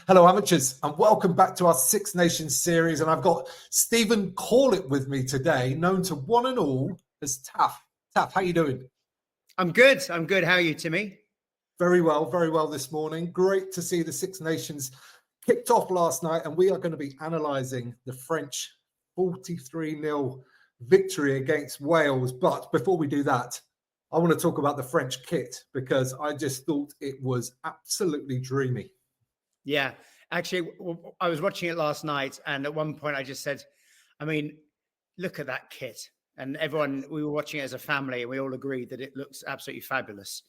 Hello, amateurs, and welcome back to our Six Nations series. And I've got Stephen Corlett with me today, known to one and all as Taff. Taff, how you doing? I'm good. How are you, Timmy? Very well this morning. Great to see the Six Nations kicked off last night, and we are going to be analysing the French 43-0 victory against Wales. But before we do that, I want to talk about the French kit because I just thought it was absolutely dreamy. Yeah, actually, I was watching it last night, and at one point I just said, I mean, look at that kit. And we were watching it as a family, and we all agreed that it looks absolutely fabulous.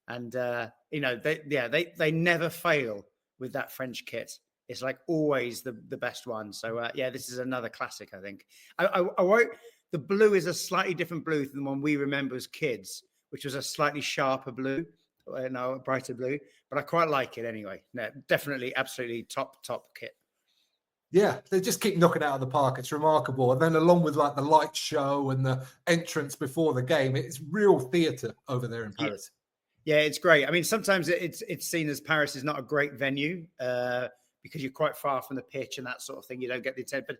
And, they never fail with that French kit. It's like always the best one. So, this is another classic, I think. I wrote, the blue is a slightly different blue than the one we remember as kids, which was a slightly sharper blue. A brighter blue, but I quite like it anyway. No, definitely, absolutely top kit. Yeah, they just keep knocking it out of the park. It's remarkable. And then along with like the light show and the entrance before the game, it's real theatre over there in Paris. Yeah, it's great. I mean, sometimes it's seen as Paris is not a great venue because you're quite far from the pitch and that sort of thing. You don't get the attention.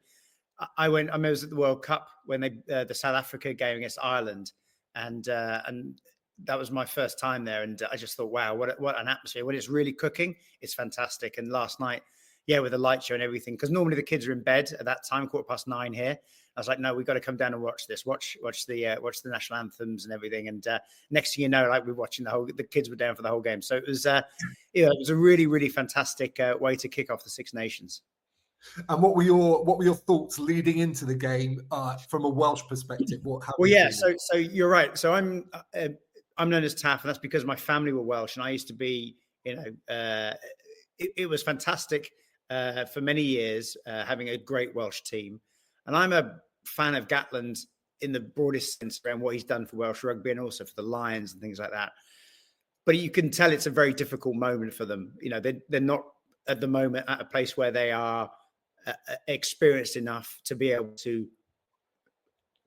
But I was at the World Cup when the South Africa game against Ireland, and that was my first time there, and I just thought, wow, what an atmosphere. When it's really cooking, it's fantastic. And last night, with the light show and everything, because normally the kids are in bed at that time, 9:15 here. I was like, no, we've got to come down and watch this, watch the national anthems and everything. And next thing you know, like we're watching the kids were down for the whole game. So it was a really, really fantastic way to kick off the Six Nations. And what were your thoughts leading into the game from a Welsh perspective? So you're right. So I'm known as Taff, and that's because my family were Welsh, and I used to be, it was fantastic for many years having a great Welsh team. And I'm a fan of Gatland in the broadest sense around what he's done for Welsh rugby and also for the Lions and things like that. But you can tell it's a very difficult moment for them. They're not at the moment at a place where they are experienced enough to be able to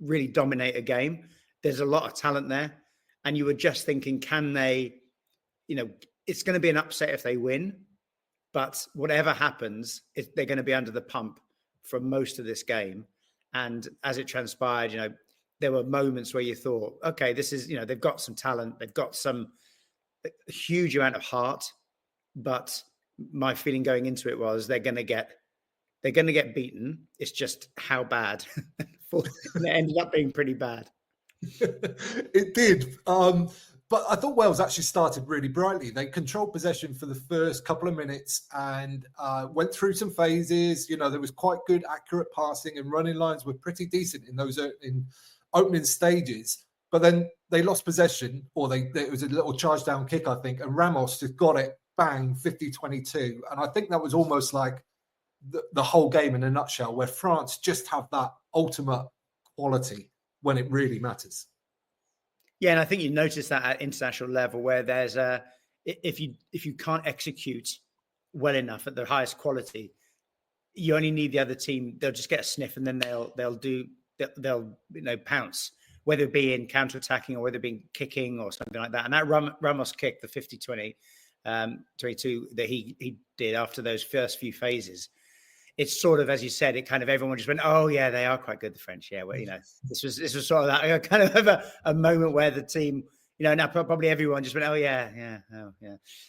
really dominate a game. There's a lot of talent there. And you were just thinking, can they, it's going to be an upset if they win, but whatever happens, they're going to be under the pump for most of this game. And as it transpired, there were moments where you thought, okay, this is, they've got some talent, they've got a huge amount of heart, but my feeling going into it was they're going to get beaten. It's just how bad. And it ended up being pretty bad. It did. But I thought Wales actually started really brightly. They controlled possession for the first couple of minutes and went through some phases. There was quite good, accurate passing, and running lines were pretty decent in those opening stages. But then they lost possession, or it was a little charge down kick, I think, and Ramos just got it, bang, 50-22. And I think that was almost like the whole game in a nutshell, where France just have that ultimate quality when it really matters. Yeah, and I think you notice that at international level, where there's if you can't execute well enough at the highest quality, you only need the other team. They'll just get a sniff, and then they'll pounce, whether it be in counter-attacking or whether it be kicking or something like that. And that Ramos kick, the 50-20, 22 that he did after those first few phases, it's sort of, as you said, it kind of everyone just went, oh yeah, they are quite good, the French. Yeah, well, this was sort of that kind of a moment where the team, now probably everyone just went, oh yeah.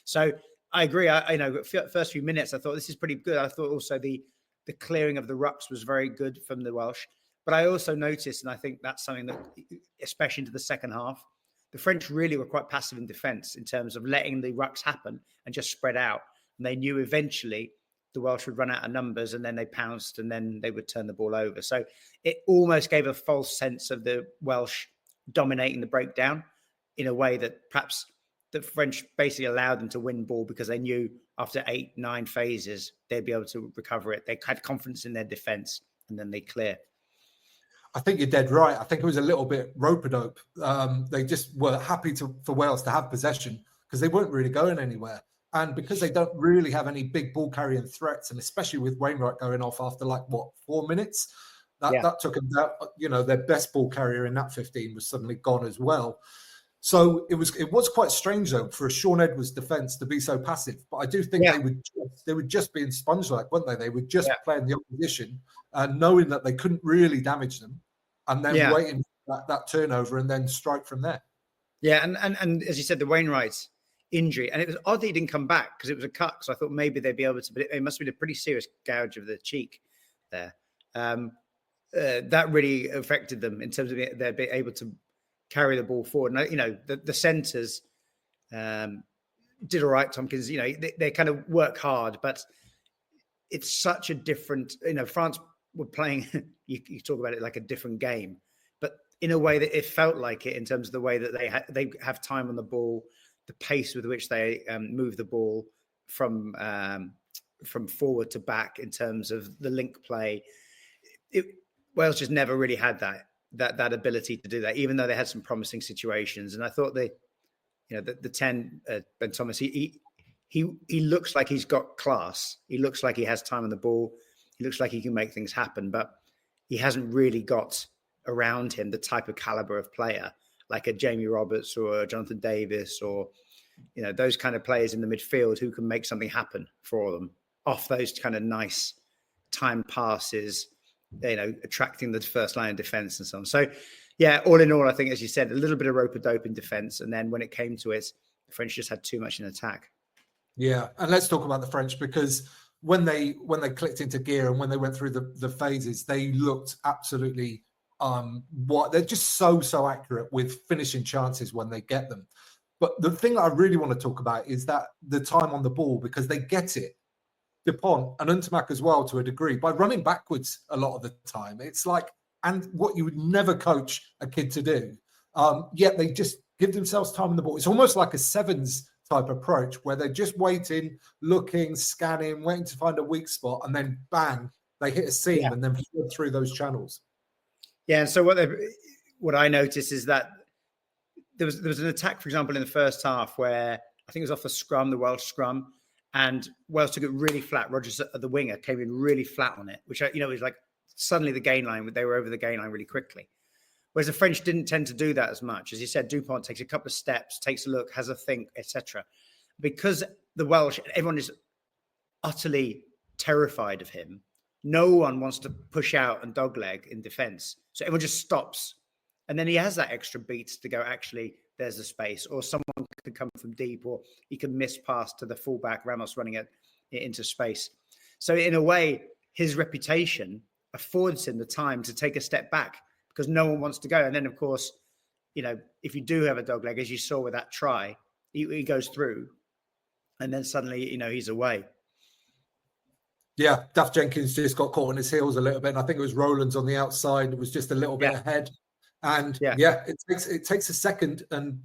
So I agree. First few minutes, I thought this is pretty good. I thought also the clearing of the rucks was very good from the Welsh. But I also noticed, and I think that's something that, especially into the second half, the French really were quite passive in defence in terms of letting the rucks happen and just spread out. And they knew eventually the Welsh would run out of numbers, and then they pounced, and then they would turn the ball over. So it almost gave a false sense of the Welsh dominating the breakdown in a way that perhaps the French basically allowed them to win ball because they knew after 8-9 phases, they'd be able to recover it. They had confidence in their defence, and then they clear. I think you're dead right. I think it was a little bit rope-a-dope. They just were happy for Wales to have possession because they weren't really going anywhere. And because they don't really have any big ball carrying threats, and especially with Wainwright going off after 4 minutes, that took them down. Their best ball carrier in that 15 was suddenly gone as well. So it was quite strange though for a Sean Edwards defence to be so passive. But I do think they would just be in sponge like, wouldn't they? They would just play in the opposition, knowing that they couldn't really damage them, and then waiting for that turnover and then strike from there. Yeah, and as you said, the Wainwright's injury, and it was odd that he didn't come back because it was a cut. So I thought maybe they'd be able to, but it must have been a pretty serious gouge of the cheek there. That really affected them in terms of they're being able to carry the ball forward. And the centres did all right, Tompkins. They kind of work hard, but it's such a different. France were playing. You talk about it like a different game, but in a way that it felt like it in terms of the way that they have time on the ball, the pace with which they move the ball from forward to back in terms of the link play. Wales just never really had that ability to do that, even though they had some promising situations. And I thought the 10 Ben Thomas, he looks like he's got class. He looks like he has time on the ball. He looks like he can make things happen, but he hasn't really got around him the type of caliber of player like a Jamie Roberts or a Jonathan Davis or those kind of players in the midfield who can make something happen for them off those kind of nice time passes, attracting the first line of defense and so on. So yeah, all in all, I think, as you said, a little bit of rope-a-dope in defense, and then when it came to it, the French just had too much in attack. Yeah, and let's talk about the French, because when they clicked into gear and when they went through the phases, they looked absolutely they're just so accurate with finishing chances when they get them. But the thing I really want to talk about is that the time on the ball, because they get it, Dupont and Untermack as well to a degree, by running backwards a lot of the time. It's like, and what you would never coach a kid to do. Yet they just give themselves time on the ball. It's almost like a sevens type approach where they're just waiting, looking, scanning, waiting to find a weak spot, and then bang, they hit a seam and then flood through those channels. Yeah, and so what I noticed is that there was an attack, for example, in the first half where I think it was off the scrum, the Welsh scrum, and Wales took it really flat. Rogers, the winger, came in really flat on it, which was like suddenly the gain line. They were over the gain line really quickly. Whereas the French didn't tend to do that as much. As you said, Dupont takes a couple of steps, takes a look, has a think, etc. Because the Welsh, everyone is utterly terrified of him. No one wants to push out and dogleg in defence. So everyone just stops. And then he has that extra beat to go, actually, there's the space. Or someone could come from deep, or he could miss pass to the fullback, Ramos running it into space. So in a way, his reputation affords him the time to take a step back because no one wants to go. And then, of course, if you do have a dogleg, as you saw with that try, he goes through and then suddenly, he's away. Yeah, Duff Jenkins just got caught on his heels a little bit. And I think it was Rowlands on the outside. It was just a little bit ahead. And it takes a second and,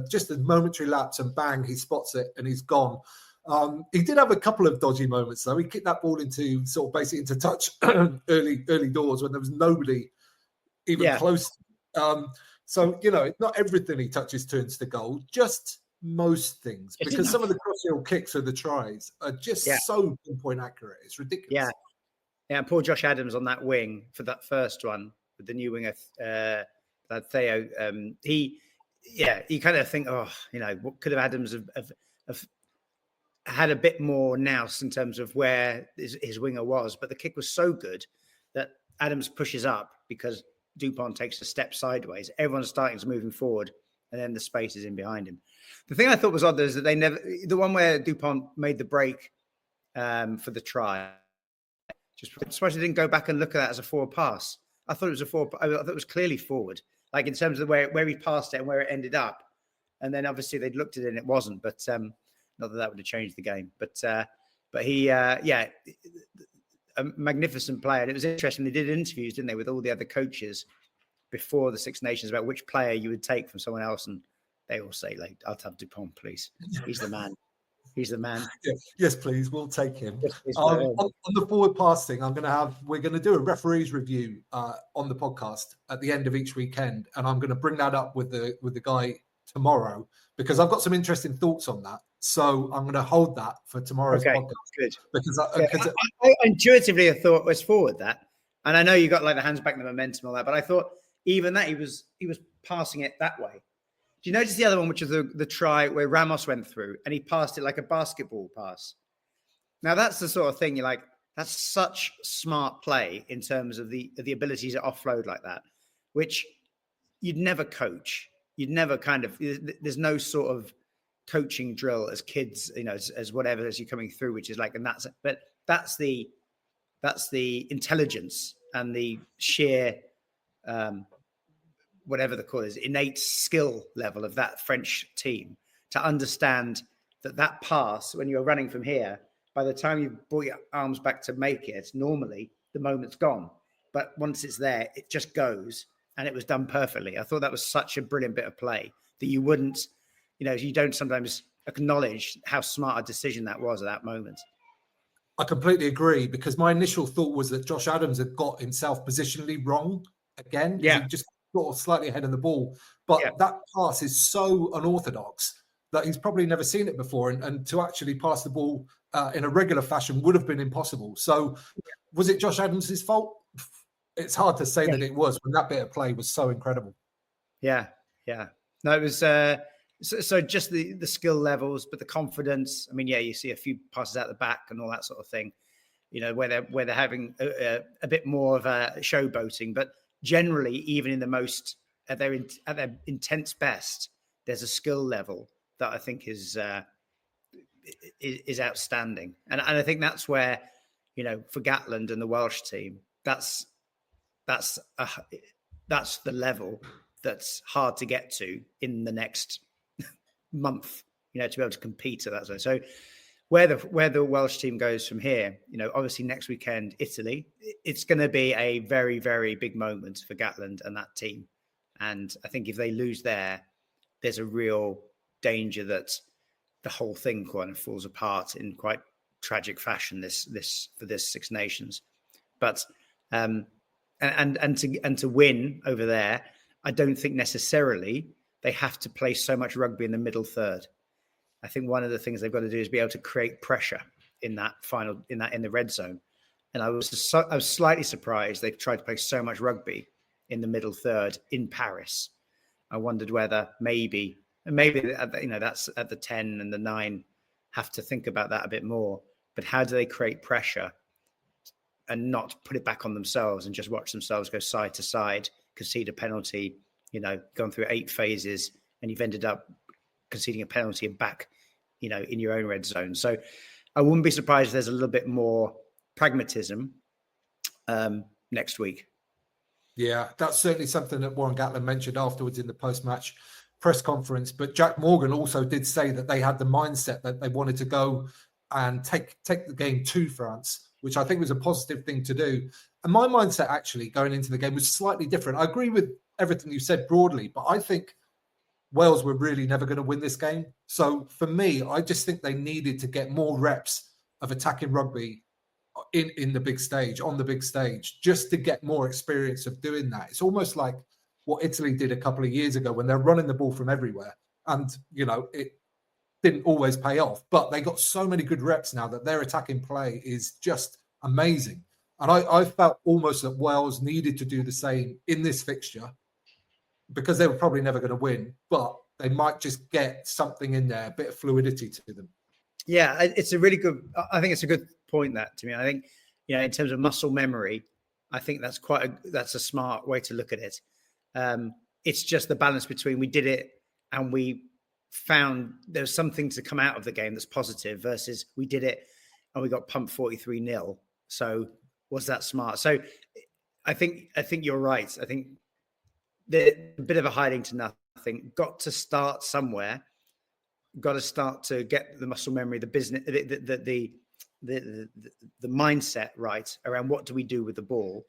just a momentary lapse and bang, he spots it and he's gone. He did have a couple of dodgy moments, though. He kicked that ball into basically into touch early doors when there was nobody even close. So, not everything he touches turns to goal, just most things. Because some of the cross-field kicks or the tries are just so pinpoint accurate. It's ridiculous. Yeah. Yeah, poor Josh Adams on that wing for that first one with the new winger, Theo. He kind of think, what could have Adams have had a bit more nous in terms of where his winger was, but the kick was so good that Adams pushes up because Dupont takes a step sideways. Everyone's starting to moving forward, and then the space is in behind him. The thing I thought was odd is that the one where Dupont made the break for the try, I'm surprised they didn't go back and look at that as a forward pass. I thought it was clearly forward, like in terms of where he passed it and where it ended up. And then obviously they'd looked at it and it wasn't, but not that would have changed the game. But he, a magnificent player. And it was interesting. They did interviews, didn't they, with all the other coaches before the Six Nations about which player you would take from someone else. And they all say, like, I'll have Dupont, please. He's the man. He's the man. Yes, please. We'll take him. Yes, please, on the forward pass thing, we're going to do a referees review on the podcast at the end of each weekend, and I'm going to bring that up with the guy tomorrow because I've got some interesting thoughts on that. So I'm going to hold that for tomorrow's podcast. Good. Because I intuitively thought was forward that, and I know you got like the hands back, the momentum, all that, but I thought even that he was passing it that way. Do you notice the other one, which is the try where Ramos went through and he passed it like a basketball pass? Now, that's the sort of thing you're like, that's such smart play in terms of the ability to offload like that, which you'd never coach. You'd never there's no sort of coaching drill as kids, as whatever, as you're coming through, which is like, but that's the intelligence and the sheer, whatever the call is, innate skill level of that French team to understand that pass, when you're running from here, by the time you brought your arms back to make it, normally the moment's gone. But once it's there, it just goes, and it was done perfectly. I thought that was such a brilliant bit of play that you wouldn't, you don't sometimes acknowledge how smart a decision that was at that moment. I completely agree, because my initial thought was that Josh Adams had got himself positionally wrong again. Yeah. He just got slightly ahead of the ball. But that pass is so unorthodox that he's probably never seen it before. And to actually pass the ball in a regular fashion would have been impossible. So was it Josh Adams' fault? It's hard to say that it was, when that bit of play was so incredible. Yeah. No, it was so just the skill levels, but the confidence. I mean, you see a few passes out the back and all that sort of thing, where they're having a bit more of a showboating. But generally, even in the most at their intense best, there's a skill level that I think is outstanding, and I think that's where for Gatland and the Welsh team, that's the level that's hard to get to in the next month, to be able to compete at that zone. So where the Welsh team goes from here, obviously next weekend, Italy, it's going to be a very, very big moment for Gatland and that team. And I think if they lose there's a real danger that the whole thing kind of falls apart in quite tragic fashion for this Six Nations. But and to win over there, I don't think necessarily they have to play so much rugby in the middle third. I think one of the things they've got to do is be able to create pressure in the red zone. And I was slightly surprised they've tried to play so much rugby in the middle third in Paris. I wondered whether maybe that's at the 10 and the 9 have to think about that a bit more. But how do they create pressure and not put it back on themselves and just watch themselves go side to side, concede a penalty, gone through 8 phases, and you've ended up conceding a penalty and back, in your own red zone. So I wouldn't be surprised if there's a little bit more pragmatism next week. Yeah, that's certainly something that Warren Gatland mentioned afterwards in the post-match press conference. But Jack Morgan also did say that they had the mindset that they wanted to go and take the game to France, which I think was a positive thing to do. And my mindset actually going into the game was slightly different. I agree with everything you said broadly, but I think Wales were really never going to win this game. So for me, I just think they needed to get more reps of attacking rugby in the big stage, on the big stage, just to get more experience of doing that. It's almost like what Italy did a couple of years ago when they're running the ball from everywhere. And, it didn't always pay off, but they got so many good reps now that their attacking play is just amazing. And I felt almost that Wales needed to do the same in this fixture, because they were probably never going to win, but they might just get something in there, a bit of fluidity to them. Yeah, I think it's a good point that to me. I think, in terms of muscle memory, I think that's that's a smart way to look at it. It's just the balance between we did it and we found there's something to come out of the game that's positive versus we did it and we got pumped 43-0. So was that smart? So I think you're right. I think a bit of a hiding to nothing. Got to start somewhere. Got to start to get the muscle memory, the business, the mindset right around what do we do with the ball.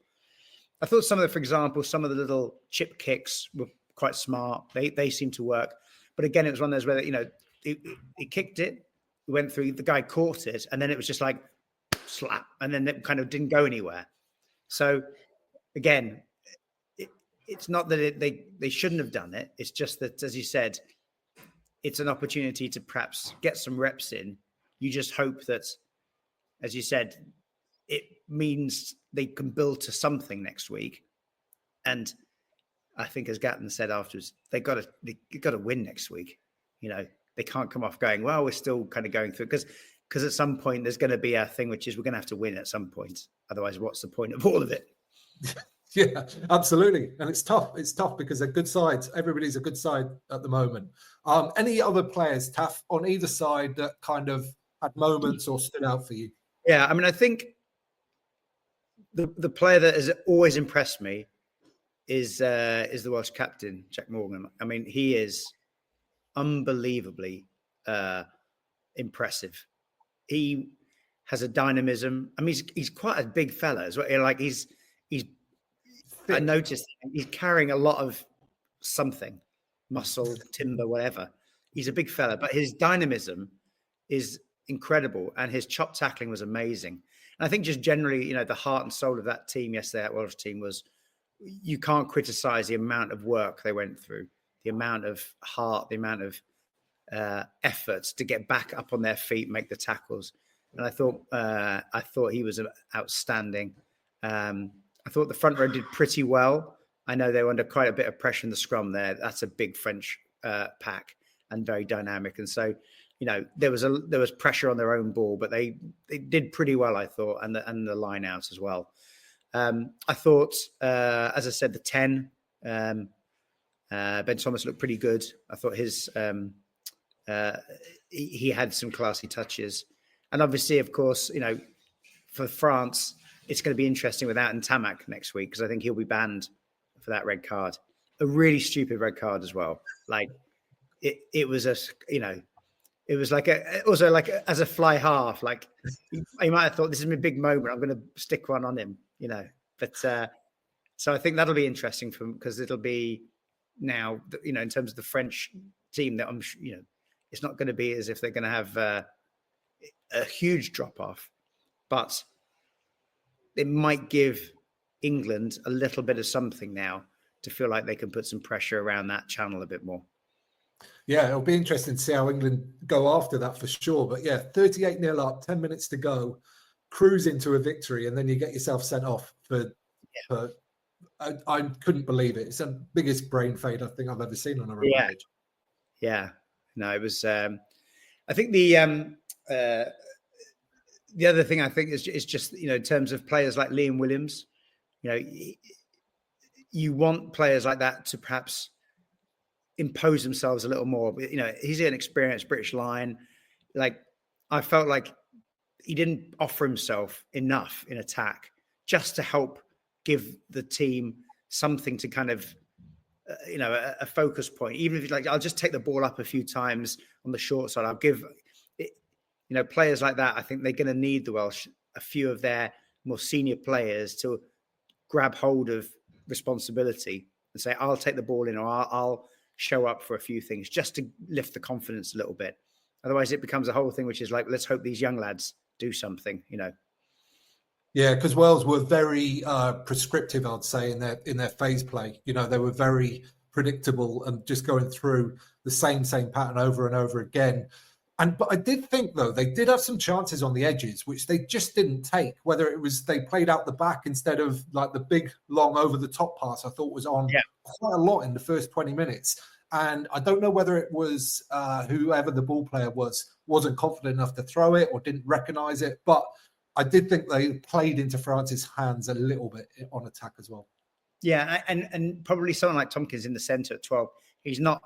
I thought for example, some of the little chip kicks were quite smart. They seem to work. But again, it was one of those where, it kicked it, went through, the guy caught it, and then it was just like slap, and then it kind of didn't go anywhere. So again, it's not that they shouldn't have done it. It's just that, as you said, it's an opportunity to perhaps get some reps in. You just hope that, as you said, it means they can build to something next week. And I think, as Gatton said afterwards, they got to win next week. They can't come off going, well, we're still kind of going through, because at some point there's going to be a thing which is we're going to have to win at some point. Otherwise, what's the point of all of it? Yeah, absolutely. And it's tough. It's tough because they're good sides. Everybody's a good side at the moment. Any other players, Taff, on either side that kind of had moments or stood out for you? Yeah, I mean, I think the player that has always impressed me is the Welsh captain, Jack Morgan. I mean, he is unbelievably impressive. He has a dynamism. I mean, he's quite a big fella as well. Like he's I noticed he's carrying a lot of something, muscle, timber, whatever. He's a big fella, but his dynamism is incredible, and his chop tackling was amazing. And I think just generally, the heart and soul of that team yesterday, that Welsh team, was, you can't criticize the amount of work they went through, the amount of heart, the amount of efforts to get back up on their feet, make the tackles. And I thought he was outstanding. I thought the front row did pretty well. I know they were under quite a bit of pressure in the scrum there. That's a big French pack and very dynamic. And so, there was pressure on their own ball, but they did pretty well, I thought, and the line out as well. I thought, as I said, the 10, Ben Thomas looked pretty good. I thought he had some classy touches. And obviously, of course, for France, it's going to be interesting without Ntamak next week, because I think he'll be banned for that red card. A really stupid red card as well. Like it was it was like as a fly half, like he might have thought, this is my big moment, I'm going to stick one on him, But so I think that'll be interesting because it'll be now, in terms of the French team, that it's not going to be as if they're going to have a huge drop off, but it might give England a little bit of something now to feel like they can put some pressure around that channel a bit more. Yeah, it'll be interesting to see how England go after that for sure. But yeah, 38-0 up, 10 minutes to go, cruise into a victory, and then you get yourself sent off I couldn't believe it. It's the biggest brain fade I think I've ever seen on a rugby pitch. Yeah. No, it was. I think the other thing I think is just in terms of players like Liam Williams, you want players like that to perhaps impose themselves a little more. But he's an experienced British line. Like, I felt like he didn't offer himself enough in attack just to help give the team something to kind of a focus point. Even if he's like, I'll just take the ball up a few times on the short side, I'll give it, players like that. I think they're going to need the Welsh, a few of their more senior players, to grab hold of responsibility and say, I'll take the ball in, or I'll show up for a few things just to lift the confidence a little bit. Otherwise it becomes a whole thing, which is like, let's hope these young lads do something, Yeah, because Wales were very prescriptive, I'd say, in their phase play. They were very predictable and just going through the same pattern over and over again. But I did think, though, they did have some chances on the edges, which they just didn't take. Whether it was they played out the back instead of like the big, long over-the-top pass, I thought was on quite a lot in the first 20 minutes. And I don't know whether it was whoever the ball player wasn't confident enough to throw it or didn't recognise it. But I did think they played into France's hands a little bit on attack as well. Yeah, and probably someone like Tompkins in the centre at 12. He's not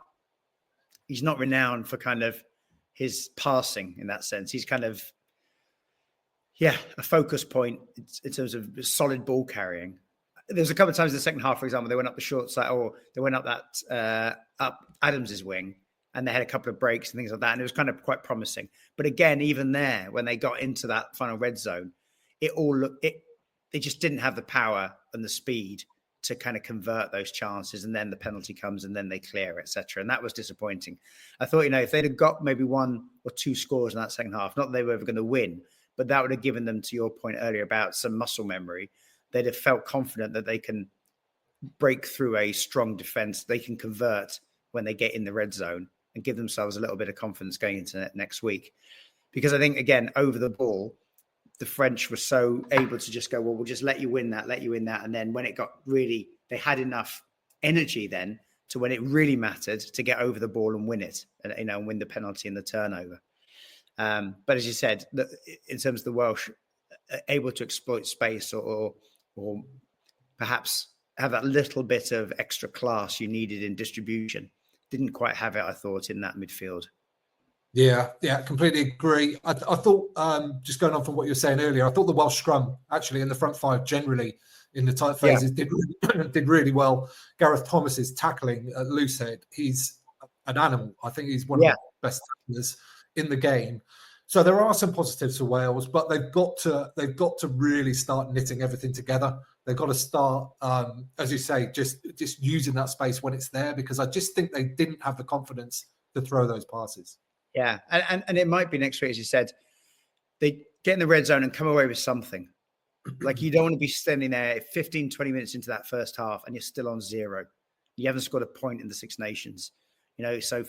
renowned for kind of his passing in that sense. He's kind of, a focus point in terms of solid ball carrying. There was a couple of times in the second half, for example, they went up the short side, or they went up that up Adams's wing, and they had a couple of breaks and things like that, and it was kind of quite promising. But again, even there, when they got into that final red zone, they just didn't have the power and the speed to kind of convert those chances, and then the penalty comes and then they clear, etc. And that was disappointing. I thought, if they'd have got maybe one or two scores in that second half, not that they were ever going to win, but that would have given them, to your point earlier about some muscle memory, they'd have felt confident that they can break through a strong defense, they can convert when they get in the red zone, and give themselves a little bit of confidence going into next week. Because I think, again, over the ball, the French were so able to just go, well, we'll just let you win that. And then when it got really, they had enough energy then to when it really mattered to get over the ball and win it, and win the penalty and the turnover. But as you said, in terms of the Welsh, able to exploit space or perhaps have that little bit of extra class you needed in distribution, didn't quite have it, I thought, in that midfield. Yeah, completely agree. I thought, just going on from what you were saying earlier, I thought the Welsh scrum actually in the front five generally in the tight phases did really well. Gareth Thomas's tackling at loosehead, he's an animal. I think he's one of the best tacklers in the game. So there are some positives for Wales, but they've got to really start knitting everything together. They've got to start, as you say, just using that space when it's there, because I just think they didn't have the confidence to throw those passes. Yeah, and it might be next week, as you said, they get in the red zone and come away with something. Like, you don't want to be standing there 15, 20 minutes into that first half and you're still on 0. You haven't scored a point in the Six Nations. So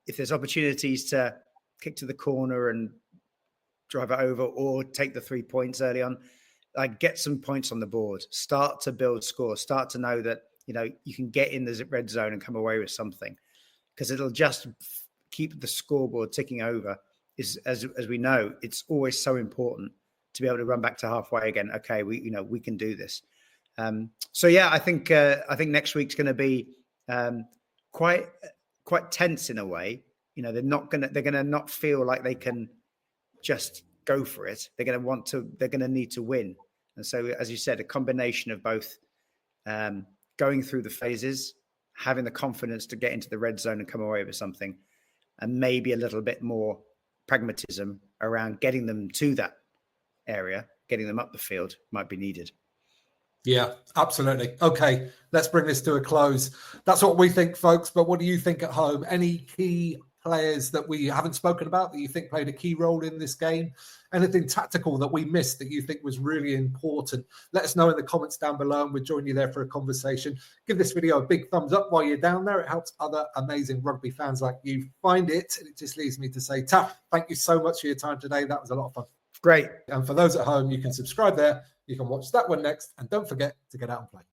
if there's opportunities to kick to the corner and drive it over or take the 3 points early on, like, get some points on the board, start to build scores, start to know that, you can get in the red zone and come away with something, because it'll just keep the scoreboard ticking over. As we know, it's always so important to be able to run back to halfway again. Okay, we can do this. I think next week's going to be quite tense in a way. They're going to not feel like they can just go for it. They're going to need to win. And so, as you said, a combination of both going through the phases, having the confidence to get into the red zone and come away with something, and maybe a little bit more pragmatism around getting them to that area, getting them up the field might be needed. Yeah, absolutely. Okay, let's bring this to a close. That's what we think, folks. But what do you think at home? Any key players that we haven't spoken about that you think played a key role in this game? Anything tactical that we missed that you think was really important? Let us know in the comments down below, and we'll join you there for a conversation. Give this video a big thumbs up while you're down there. It helps other amazing rugby fans like you find it. And it just leaves me to say, Taff, thank you so much for your time today. That was a lot of fun. Great. And for those at home, you can subscribe there. You can watch that one next. And don't forget to get out and play.